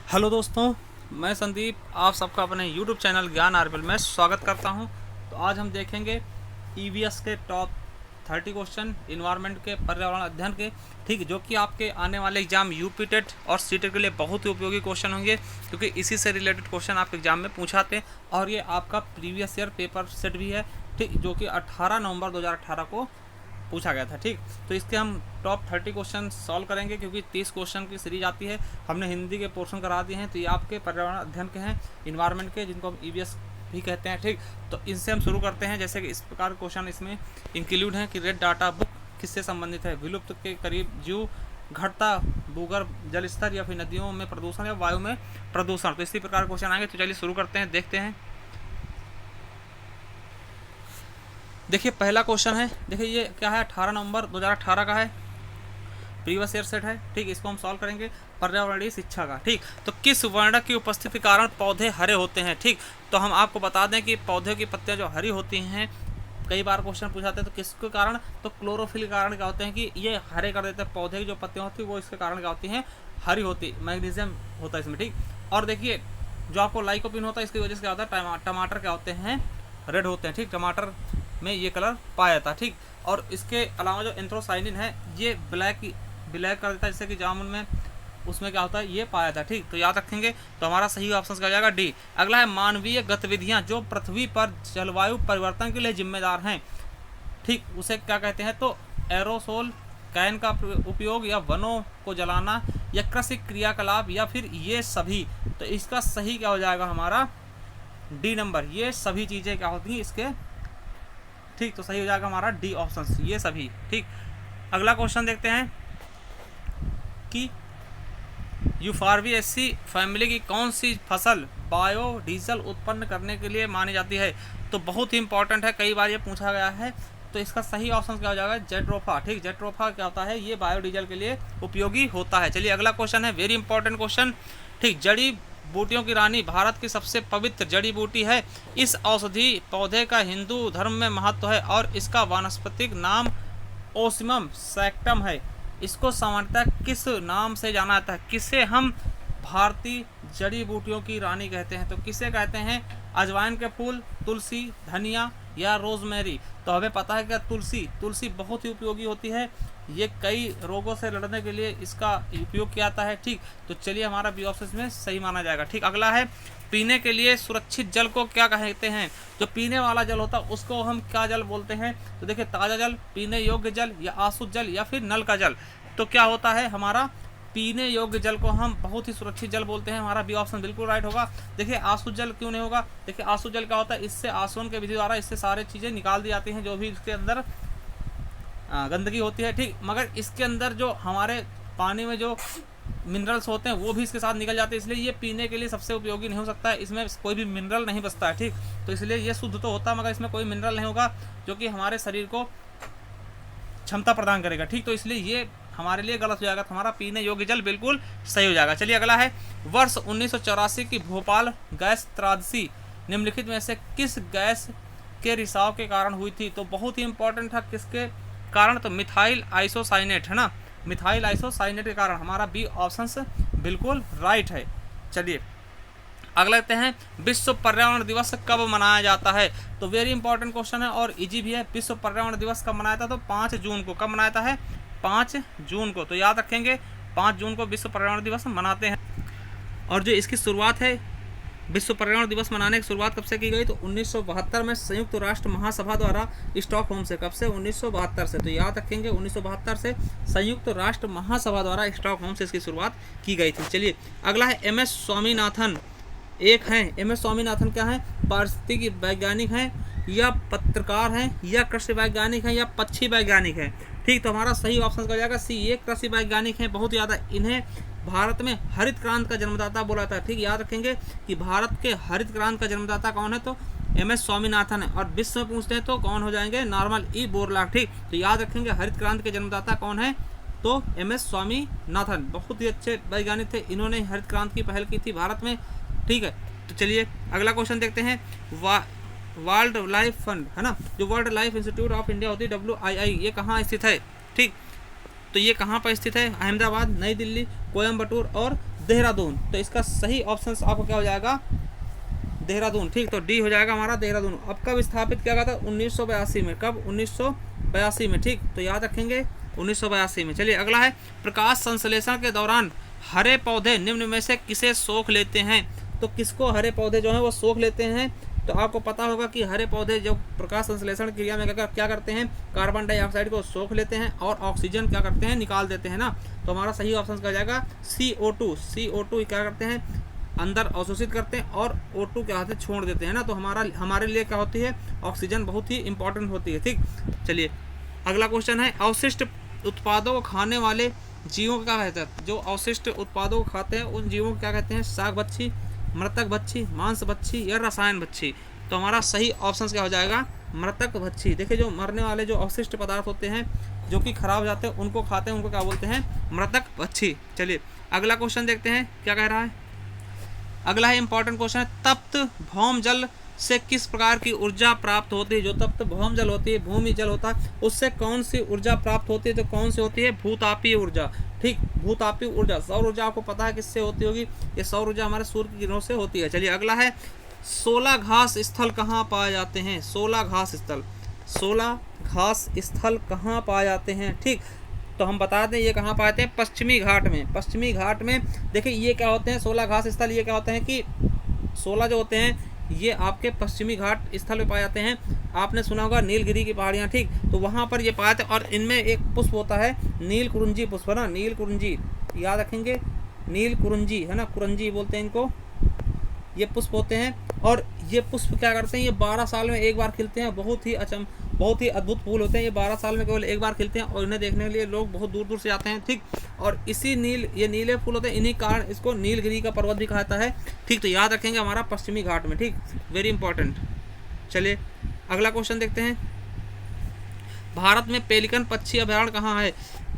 Hello दोस्तों, मैं संदीप आप सबका अपने यूट्यूब चैनल ज्ञान आरबल में स्वागत करता हूं। तो आज हम देखेंगे ईवीएस के टॉप 30 क्वेश्चन इन्वायरमेंट के, पर्यावरण अध्ययन के, ठीक, जो कि आपके आने वाले एग्जाम यूपी टेट और सीटेट के लिए बहुत ही उपयोगी क्वेश्चन होंगे, क्योंकि इसी से रिलेटेड क्वेश्चन आपके एग्जाम में पूछाते हैं। और ये आपका प्रीवियस ईयर पेपर सेट भी है, ठीक, जो कि 18 नवंबर 2018 को पूछा गया था। ठीक, तो इसके हम टॉप 30 क्वेश्चन सॉल्व करेंगे, क्योंकि 30 क्वेश्चन की सीरीज आती है। हमने हिंदी के पोर्शन करा दिए हैं, तो ये आपके पर्यावरण अध्ययन के हैं, इन्वायरमेंट के, जिनको हम ईवीएस भी कहते हैं। ठीक, तो इनसे हम शुरू करते हैं। जैसे कि इस प्रकार क्वेश्चन इसमें इंक्लूड हैं कि रेड डाटा बुक किससे संबंधित है, विलुप्त के करीब जीव, घटता भूगर्भ जल स्तर, या फिर नदियों में प्रदूषण या वायु में प्रदूषण। तो इसी प्रकार क्वेश्चन आएंगे। तो चलिए शुरू करते हैं, देखते हैं। देखिए पहला क्वेश्चन है, देखिए ये क्या है, 18 नवंबर 2018 का है, प्रीवियस ईयर सेट है। ठीक, इसको हम सॉल्व करेंगे। पर्यावरणीय शिक्षा का, ठीक, तो किस वर्णक की उपस्थिति के कारण पौधे हरे होते हैं। ठीक, तो हम आपको बता दें कि पौधे की पत्तियां जो हरी होती हैं, कई बार क्वेश्चन पूछाते हैं, तो किसके कारण, तो क्लोरोफिल के कारण क्या होते हैं कि ये हरे कर देते हैं। पौधे की जो पत्तियां होती है वो इसके कारण क्या होती हैं, हरी होती, मैग्नीशियम होता है इसमें। ठीक, और देखिए जो आपको लाइकोपिन होता है, इसकी वजह से क्या होता है, टमाटर क्या होते हैं, रेड होते हैं। ठीक, टमाटर में ये कलर पाया जाता है। ठीक, और इसके अलावा जो एंथ्रोसाइनिन है, ये ब्लैक कर देता है, जैसे कि जामुन में उसमें क्या होता है, ये पाया जाता है। ठीक, तो याद रखेंगे। तो हमारा सही ऑप्शन क्या हो जाएगा, डी। अगला है मानवीय गतिविधियां जो पृथ्वी पर जलवायु परिवर्तन के लिए जिम्मेदार हैं। ठीक, उसे क्या कहते हैं, तो एरोसोल, कैन का उपयोग, या वनों को जलाना, या कृषि क्रियाकलाप, या फिर ये सभी। तो इसका सही क्या हो जाएगा हमारा, डी नंबर। ये सभी चीज़ें क्या होती हैं इसके। ठीक, तो सही हो जाएगा हमारा डी ऑप्शन, ये सभी। ठीक, अगला क्वेश्चन देखते हैं कि यूफॉर्बिएसी फैमिली की कौन सी फसल बायोडीजल उत्पन्न करने के लिए मानी जाती है। तो बहुत ही इंपॉर्टेंट है, कई बार ये पूछा गया है। तो इसका सही ऑप्शन क्या हो जाएगा, जेट्रोफा। ठीक, जेट्रोफा क्या होता है, ये बायोडीजल के लिए उपयोगी होता है। चलिए अगला क्वेश्चन है, वेरी इंपॉर्टेंट क्वेश्चन। ठीक, जड़ी बूटियों की रानी भारत की सबसे पवित्र जड़ी बूटी है। इस औषधि पौधे का हिंदू धर्म में महत्व है और इसका वानस्पतिक नाम ओसिमम सैक्टम है। इसको सामान्यतः किस नाम से जाना जाता है, किसे हम भारतीय जड़ी बूटियों की रानी कहते हैं। तो किसे कहते हैं, अजवाइन के फूल, तुलसी, धनिया, या रोजमेरी। तो हमें पता है कि तुलसी बहुत ही उपयोगी होती है, ये कई रोगों से लड़ने के लिए इसका उपयोग किया जाता है। ठीक, तो चलिए हमारा बी ऑप्शन में सही माना जाएगा। ठीक, अगला है पीने के लिए सुरक्षित जल को क्या कहते हैं। जो पीने वाला जल होता है उसको हम क्या जल बोलते हैं। तो देखिए ताज़ा जल, पीने योग्य जल, या आशुद्ध जल, या फिर नल का जल। तो क्या होता है हमारा, पीने योग्य जल को हम बहुत ही सुरक्षित जल बोलते हैं। हमारा बी ऑप्शन बिल्कुल राइट होगा। देखिए आशुद्ध जल क्यों नहीं होगा, देखिए आशुद्ध जल क्या होता है, इससे आसवन के विधि द्वारा इससे सारे चीज़ें निकाल दी जाती हैं जो भी इसके अंदर गंदगी होती है। ठीक, मगर इसके अंदर जो हमारे पानी में जो मिनरल्स होते हैं वो भी इसके साथ निकल जाते हैं, इसलिए ये पीने के लिए सबसे उपयोगी नहीं हो सकता है। इसमें कोई भी मिनरल नहीं बचता है। ठीक, तो इसलिए ये शुद्ध तो होता है मगर इसमें कोई मिनरल नहीं होगा जो कि हमारे शरीर को क्षमता प्रदान करेगा। ठीक, तो इसलिए ये हमारे लिए गलत हो जाएगा। तो हमारा पीने योग्य जल बिल्कुल सही हो जाएगा। चलिए अगला है, वर्ष 1984 की भोपाल गैस त्रासदी निम्नलिखित में से किस गैस के रिसाव के कारण हुई थी। तो बहुत ही इंपॉर्टेंट था, किसके कारण, तो मिथाइल आइसोसाइनेट है ना, मिथाइल आइसोसाइनेट के कारण। हमारा बी ऑप्शन बिल्कुल राइट है। चलिए अगला लेते हैं, विश्व पर्यावरण दिवस कब मनाया जाता है। तो वेरी इंपॉर्टेंट क्वेश्चन है और इजी भी है। विश्व पर्यावरण दिवस कब मनाया था, तो 5 जून को। कब मनाया है, 5 जून को। तो याद रखेंगे 5 जून को विश्व पर्यावरण दिवस मनाते हैं। और जो इसकी शुरुआत है, विश्व पर्यावरण दिवस मनाने की शुरुआत कब से की गई, तो 1972 में संयुक्त राष्ट्र महासभा द्वारा स्टॉकहोम से। कब से, 1972 से। तो याद रखेंगे 1972 से संयुक्त राष्ट्र महासभा द्वारा स्टॉकहोम से इसकी शुरुआत की गई थी। चलिए अगला है, एम एस स्वामीनाथन एक हैं। एम एस स्वामीनाथन क्या है, पारिस्थितिकी वैज्ञानिक हैं, या पत्रकार हैं, या कृषि वैज्ञानिक हैं, या पक्षी वैज्ञानिक हैं। ठीक, तो हमारा सही ऑप्शन हो जाएगा सी, ये कृषि वैज्ञानिक हैं। बहुत ज़्यादा इन्हें भारत में हरित क्रांति का जन्मदाता बोला था। ठीक, याद रखेंगे कि भारत के हरित क्रांति का जन्मदाता कौन है, तो एम एस स्वामीनाथन है। और विश्व में पूछते हैं तो कौन हो जाएंगे, नॉर्मल ई बोरलॉग। ठीक, तो याद रखेंगे हरित क्रांति के जन्मदाता कौन है, तो एम एस स्वामीनाथन। बहुत ही अच्छे वैज्ञानिक थे, इन्होंने हरित क्रांति की पहल की थी भारत में। ठीक है, तो चलिए अगला क्वेश्चन देखते हैं। वर्ल्ड लाइफ फंड है ना, जो world life institute of India होती है, WII, ये कहाँ स्थित है। ठीक, तो ये कहाँ पर स्थित है, अहमदाबाद, नई दिल्ली, कोयम्बटूर और देहरादून। तो इसका सही ऑप्शन आपको क्या हो जाएगा, देहरादून। ठीक, तो डी हो जाएगा हमारा देहरादून। अब कब स्थापित किया गया था, 1982 में। कब, 1982 में। ठीक, तो याद रखेंगे 1982 में। चलिए अगला है, प्रकाश संश्लेषण के दौरान हरे पौधे निम्न में से किसे सोख लेते हैं। तो किसको हरे पौधे जो हैं वो सोख लेते हैं। तो आपको पता होगा कि हरे पौधे जो प्रकाश संश्लेषण क्रिया में क्या करते हैं, कार्बन डाइऑक्साइड को सोख लेते हैं और ऑक्सीजन क्या करते हैं, निकाल देते हैं ना। तो हमारा सही ऑप्शन क्या हो जाएगा, CO2। CO2 क्या करते हैं, अंदर अवशोषित करते हैं और O2 क्या होते हैं, छोड़ देते हैं ना। तो हमारे लिए क्या होती है, ऑक्सीजन बहुत ही इंपॉर्टेंट होती है। ठीक, चलिए अगला क्वेश्चन है, अवशिष्ट उत्पादों को खाने वाले जीवों को क्या कहते हैं। जो अवशिष्ट उत्पादों को खाते हैं उन जीवों को क्या कहते हैं, शाक भक्षी, मृतक भक्षी, मांस भक्षी या रसायन भक्षी। तो हमारा सही ऑप्शन क्या हो जाएगा, मृतक भक्षी। देखिए जो मरने वाले जो अवशिष्ट पदार्थ होते हैं जो कि खराब हो जाते हैं उनको खाते हैं, उनको क्या बोलते हैं, मृतक भक्षी। चलिए अगला क्वेश्चन देखते हैं क्या कह रहा है। अगला है इंपॉर्टेंट क्वेश्चन है, तप्त भौम जल से किस प्रकार की ऊर्जा प्राप्त होती है। जो तप्त भौम जल होती है, भूमि जल होता है, उससे कौन सी ऊर्जा प्राप्त होती है। तो कौन सी होती है, भूतापीय ऊर्जा। ठीक, भूतापीय ऊर्जा। सौर ऊर्जा आपको पता है किससे होती होगी, ये सौर ऊर्जा हमारे सूर्य की किरणों से होती है। चलिए अगला है, 16 घास स्थल कहाँ पाए जाते हैं। 16 घास स्थल, 16 घास स्थल कहाँ पाए जाते हैं। ठीक, तो हम बता दें ये कहाँ पाते हैं, पश्चिमी घाट में। पश्चिमी घाट में देखिए ये क्या होते हैं, 16 घास स्थल ये क्या होते हैं कि 16 जो होते हैं ये आपके पश्चिमी घाट स्थल में पाए जाते हैं। आपने सुना होगा नीलगिरी की पहाड़ियाँ। ठीक, तो वहाँ पर ये पाए जाते हैं और इनमें एक पुष्प होता है नील कुरुंजी पुष्प, है ना, नील कुरुंजी, याद रखेंगे, नील कुरुंजी, है ना, कुरुंजी बोलते हैं इनको। ये पुष्प होते हैं और ये पुष्प क्या करते हैं, ये 12 साल में एक बार खिलते हैं। बहुत ही अद्भुत फूल होते हैं। ये 12 साल में केवल एक बार खिलते हैं और इन्हें देखने के लिए लोग बहुत दूर दूर से आते हैं। ठीक, और इसी ये नीले फूल होते हैं, इन्हीं कारण इसको नीलगिरी का पर्वत भी कहा जाता है। ठीक, तो याद रखेंगे हमारा पश्चिमी घाट में। ठीक, वेरी इंपॉर्टेंट। चलिए अगला क्वेश्चन देखते हैं, भारत में पेलिकन पक्षी अभयारण्य कहाँ है।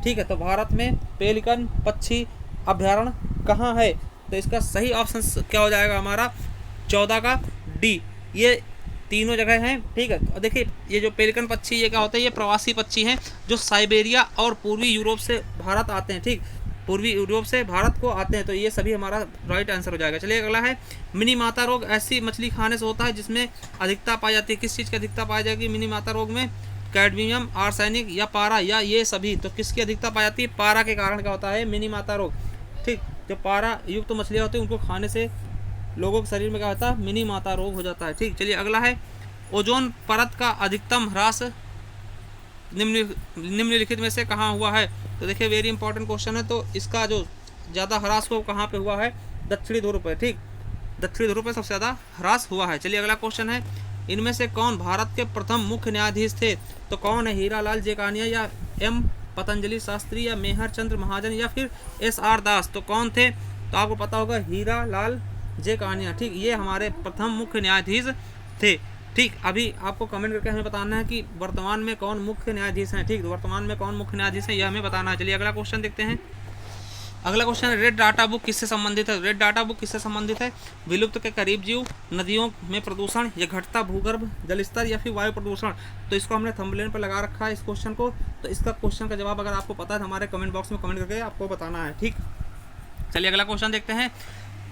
ठीक है, तो भारत में पेलिकन पक्षी अभयारण्य कहाँ है। तो इसका सही ऑप्शन क्या हो जाएगा हमारा, 14 का डी। ये तीनों जगह हैं। ठीक है, और देखिए ये जो पेलिकन पक्षी ये क्या होता है, ये प्रवासी पक्षी हैं जो साइबेरिया और पूर्वी यूरोप से भारत आते हैं। ठीक, पूर्वी यूरोप से भारत को आते हैं। तो ये सभी हमारा राइट आंसर हो जाएगा। चलिए अगला है, मिनी माता रोग ऐसी मछली खाने से होता है जिसमें अधिकता पाई जाती है। किस चीज़ की अधिकता पाई जाएगी मिनी माता रोग में, कैडमियम, आर्सेनिक या पारा या ये सभी। तो किसकी अधिकता पाई जाती है, पारा के कारण क्या होता है मिनी माता रोग। ठीक, जो पारा युक्त मछलियाँ होती हैं उनको खाने से लोगों के शरीर में क्या होता है, मिनी माता रोग हो जाता है। ठीक, चलिए अगला है, ओजोन परत का अधिकतम ह्रास निम्नलिखित में से कहाँ हुआ है। तो देखिए वेरी इंपॉर्टेंट क्वेश्चन है। तो इसका जो ज़्यादा ह्रास को कहाँ पे हुआ है, दक्षिणी ध्रुव पर। ठीक, दक्षिणी ध्रुव पर सबसे ज़्यादा ह्रास हुआ है। चलिए अगला क्वेश्चन है, इनमें से कौन भारत के प्रथम मुख्य न्यायाधीश थे। तो कौन है, हीरालाल जेकानिया या M पतंजलि शास्त्री या मेहर चंद्र महाजन या फिर SR दास। तो कौन थे, तो आपको पता होगा हीरालाल जेकानिया। ठीक, ये हमारे प्रथम मुख्य न्यायाधीश थे। ठीक, अभी आपको कमेंट करके हमें बताना है कि वर्तमान में कौन मुख्य न्यायाधीश हैं। ठीक, वर्तमान में कौन मुख्य न्यायाधीश हैं यह हमें बताना है। चलिए अगला क्वेश्चन देखते हैं। अगला क्वेश्चन है, रेड डाटा बुक किससे संबंधित है। रेड डाटा बुक किससे संबंधित है, विलुप्त के करीब जीव, नदियों में प्रदूषण या घटता भूगर्भ जल स्तर या फिर वायु प्रदूषण। तो इसको हमने थंबनेल पर लगा रखा है इस क्वेश्चन को। तो इसका क्वेश्चन का जवाब अगर आपको पता है तो हमारे कमेंट बॉक्स में कमेंट करके आपको बताना है। ठीक, चलिए अगला क्वेश्चन देखते हैं,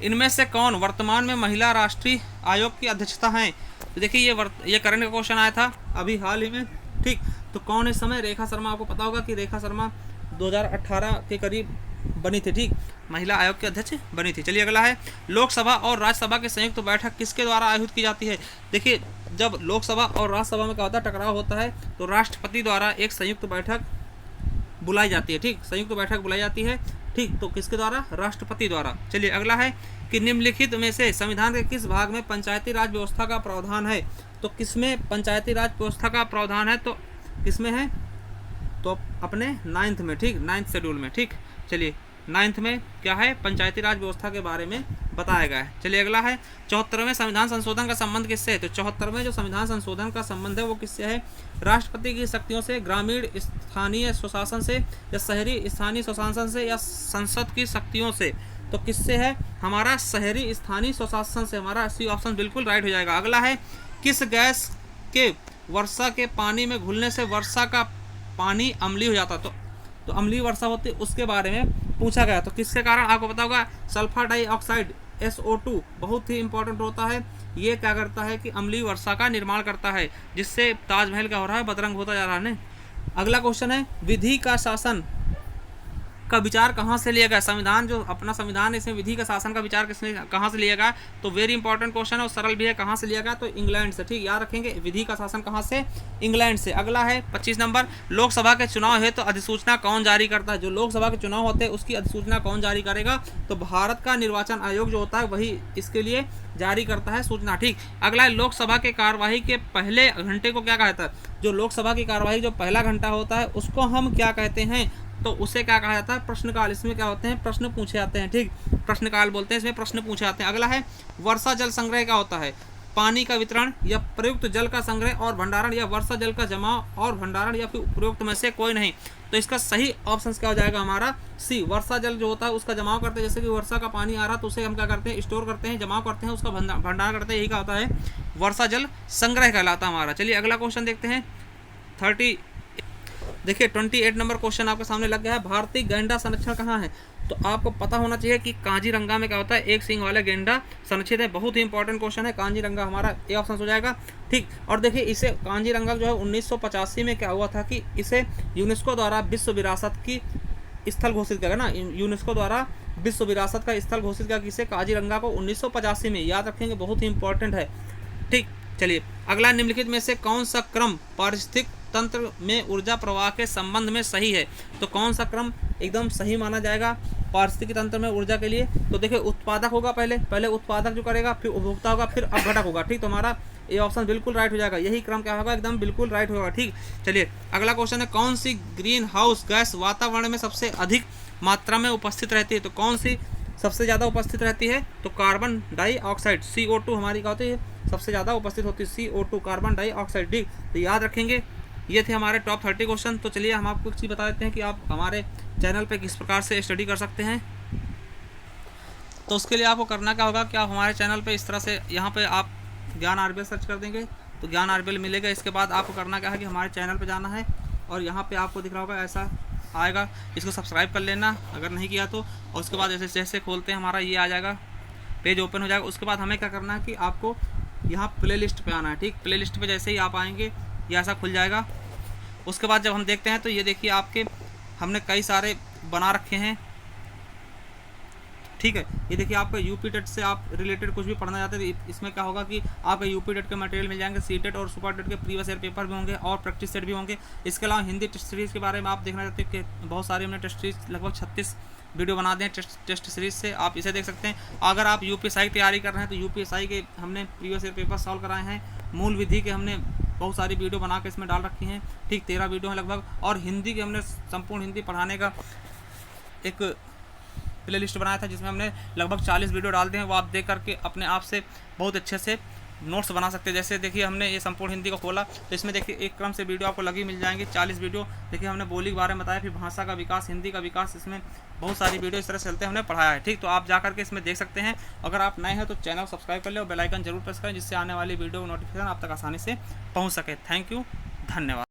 इनमें से कौन वर्तमान में महिला राष्ट्रीय आयोग की अध्यक्षता हैं। तो देखिए ये करंट का क्वेश्चन आया था अभी हाल ही में। ठीक, तो कौन इस समय, रेखा शर्मा। आपको पता होगा कि रेखा शर्मा 2018 के करीब बनी थी। ठीक, महिला आयोग के अध्यक्ष बनी थी। चलिए अगला है, लोकसभा और राज्यसभा की संयुक्त बैठक किसके द्वारा आयोजित की जाती है। देखिए जब लोकसभा और राज्यसभा में क्या होता है, टकराव होता है, तो राष्ट्रपति द्वारा एक संयुक्त बैठक बुलाई जाती है। ठीक, संयुक्त बैठक बुलाई जाती है। ठीक, तो किसके द्वारा, राष्ट्रपति द्वारा। चलिए अगला है कि निम्नलिखित में से संविधान के किस भाग में पंचायती राज व्यवस्था का प्रावधान है। तो किसमें पंचायती राज व्यवस्था का प्रावधान है, तो किसमें है, तो अपने 9th में। ठीक, 9th शेड्यूल में। ठीक, चलिए 9th में क्या है, पंचायती राज व्यवस्था के बारे में बताया गया है। चलिए अगला है, 74वें संविधान संशोधन का संबंध किससे है। तो 74वें जो संविधान संशोधन का संबंध है वो किससे है, राष्ट्रपति की शक्तियों से, ग्रामीण स्थानीय स्वशासन से या शहरी स्थानीय स्वशासन से या संसद की शक्तियों से। तो किससे है, हमारा शहरी स्थानीय स्वशासन से। हमारा सी ऑप्शन बिल्कुल राइट हो जाएगा। अगला है, किस गैस के वर्षा के पानी में घुलने से वर्षा का पानी अम्लीय हो जाता। तो अम्लीय वर्षा होती है उसके बारे में पूछा गया। तो किसके कारण आपको पता होगा, सल्फर डाइऑक्साइड SO2 बहुत ही इंपॉर्टेंट होता है। ये क्या करता है कि अम्लीय वर्षा का निर्माण करता है, जिससे ताजमहल क्या हो रहा है, बदरंग होता जा रहा है। अगला क्वेश्चन है, विधि का शासन का विचार कहाँ से लिया गया। संविधान जो अपना संविधान है, इसमें विधि का शासन का विचार किसने कहाँ से लिया गया, तो वेरी इंपॉर्टेंट क्वेश्चन है और सरल भी है। कहाँ से लिया गया, तो इंग्लैंड से। ठीक, याद रखेंगे, विधि का शासन कहाँ से, इंग्लैंड से। अगला है 25 नंबर, लोकसभा के चुनाव है तो अधिसूचना कौन जारी करता है। जो लोकसभा के चुनाव होते हैं उसकी अधिसूचना कौन जारी करेगा, तो भारत का निर्वाचन आयोग जो होता है वही इसके लिए जारी करता है सूचना। ठीक, अगला है, लोकसभा के कार्यवाही के पहले घंटे को क्या कहता है। जो लोकसभा की कार्यवाही जो पहला घंटा होता है उसको हम क्या कहते हैं, तो उसे क्या कहा जाता है, प्रश्नकाल। इसमें क्या होते हैं, प्रश्न पूछे जाते हैं। ठीक, प्रश्नकाल बोलते हैं, इसमें प्रश्न पूछे जाते हैं। अगला है, वर्षा जल संग्रह क्या होता है, पानी का वितरण या प्रयुक्त जल का संग्रह और भंडारण, या वर्षा जल का जमाव और भंडारण, या फिर उपयुक्त में से कोई नहीं। तो इसका सही ऑप्शन क्या हो जाएगा हमारा, सी। वर्षा जल जो होता है उसका जमाव करते हैं, जैसे कि वर्षा का पानी आ रहा तो उसे हम क्या करते हैं, स्टोर करते हैं, जमाव करते हैं, उसका भंडारण करते हैं, यही क्या होता है, वर्षा जल संग्रह कहलाता है हमारा। चलिए अगला क्वेश्चन देखते हैं। 28 नंबर क्वेश्चन आपके सामने लग गया है, भारतीय गैंडा संरक्षण कहाँ है। तो आपको पता होना चाहिए कि कांजीरंगा में क्या होता है, एक सींग वाला गैंडा संरक्षित है। बहुत ही इंपॉर्टेंट क्वेश्चन है, कांजीरंगा हमारा ए ऑप्शन हो जाएगा। ठीक, और देखिए इसे कांजीरंगा जो है 1985 में क्या हुआ था कि इसे यूनेस्को द्वारा विश्व विरासत की स्थल घोषित किया गया ना, यूनेस्को द्वारा विश्व विरासत का स्थल घोषित किया किसे, कांजीरंगा को 1985 में। याद रखेंगे, बहुत ही इंपॉर्टेंट है। ठीक, चलिए अगला, निम्नलिखित में से कौन सा क्रम पारिस्थितिक तंत्र में ऊर्जा प्रवाह के संबंध में सही है। तो कौन सा क्रम एकदम सही माना जाएगा पारिस्थितिक तंत्र में ऊर्जा के लिए, तो देखिए उत्पादक होगा, पहले उत्पादक जो करेगा, फिर उपभोक्ता होगा, फिर अपघटक होगा। ठीक, तो हमारा ये ऑप्शन बिल्कुल राइट हो जाएगा, यही क्रम क्या होगा, एकदम बिल्कुल राइट होगा। ठीक, चलिए अगला क्वेश्चन है, कौन सी ग्रीन हाउस गैस वातावरण में सबसे अधिक मात्रा में उपस्थित रहती है। तो कौन सी सबसे ज़्यादा उपस्थित रहती है, तो कार्बन डाइऑक्साइड CO2 हमारी क्या होती है, सबसे ज़्यादा उपस्थित होती है CO2, कार्बन डाइऑक्साइड। ठीक, तो याद रखेंगे, ये थे हमारे टॉप 30 क्वेश्चन। तो चलिए हम आपको एक चीज़ बता देते हैं कि आप हमारे चैनल पे किस प्रकार से स्टडी कर सकते हैं। तो उसके लिए आपको करना क्या होगा कि आप हमारे चैनल पे इस तरह से, यहाँ पे आप ज्ञान RBL सर्च कर देंगे तो ज्ञान RBL मिलेगा। इसके बाद आपको करना क्या है कि हमारे चैनल पे जाना है और यहाँ पे आपको दिख रहा होगा ऐसा आएगा, इसको सब्सक्राइब कर लेना अगर नहीं किया तो। और उसके बाद जैसे जैसे खोलते हैं हमारा ये आ जाएगा, पेज ओपन हो जाएगा। उसके बाद हमें क्या करना है कि आपको यहाँ प्ले लिस्ट पर आना है। ठीक, प्ले लिस्ट पर जैसे ही आप आएँगे ये ऐसा खुल जाएगा। उसके बाद जब हम देखते हैं तो ये देखिए आपके हमने कई सारे बना रखे हैं। ठीक है, ये देखिए आपका यूपी टेट से आप रिलेटेड कुछ भी पढ़ना चाहते हैं तो इसमें क्या होगा कि आपका यूपी टेट के मटेरियल मिल जाएंगे, सी टेट और सुपर टेट के प्रीवियस ईयर पेपर भी होंगे और प्रैक्टिस सेट भी होंगे। इसके अलावा हिंदी टेस्ट सीरीज़ के बारे में आप देखना चाहते हैं कि बहुत सारी हमने टेस्ट सीरीज लगभग 36 वीडियो बना दें टेस्ट सीरीज से, आप इसे देख सकते हैं। अगर आप UPSI की तैयारी कर रहे हैं तो UPSI के हमने प्रीवियस ईयर पेपर सॉल्व कराए हैं। मूल विधि के हमने बहुत सारी वीडियो बना के इसमें डाल रखी हैं। ठीक, 13 वीडियो हैं लगभग। और हिंदी के हमने संपूर्ण हिंदी पढ़ाने का एक प्ले लिस्ट बनाया था जिसमें हमने लगभग 40 वीडियो डाल दिए हैं। वो आप देख करके अपने आप से बहुत अच्छे से नोट्स बना सकते हैं। जैसे देखिए हमने ये संपूर्ण हिंदी को खोला तो इसमें देखिए एक क्रम से वीडियो आपको लगी मिल जाएंगे 40 वीडियो। देखिए हमने बोली के बारे में बताया, फिर भाषा का विकास, हिंदी का विकास, इसमें बहुत सारी वीडियो इस तरह से चलते हैं हमने पढ़ाया है। ठीक, तो आप जा करके इसमें देख सकते हैं। अगर आप नए हैं तो चैनल सब्सक्राइब कर ले और बेल आइकन जरूर प्रेस करें जिससे आने वाली वीडियो नोटिफिकेशन आप तक आसानी से पहुँच सके। थैंक यू, धन्यवाद।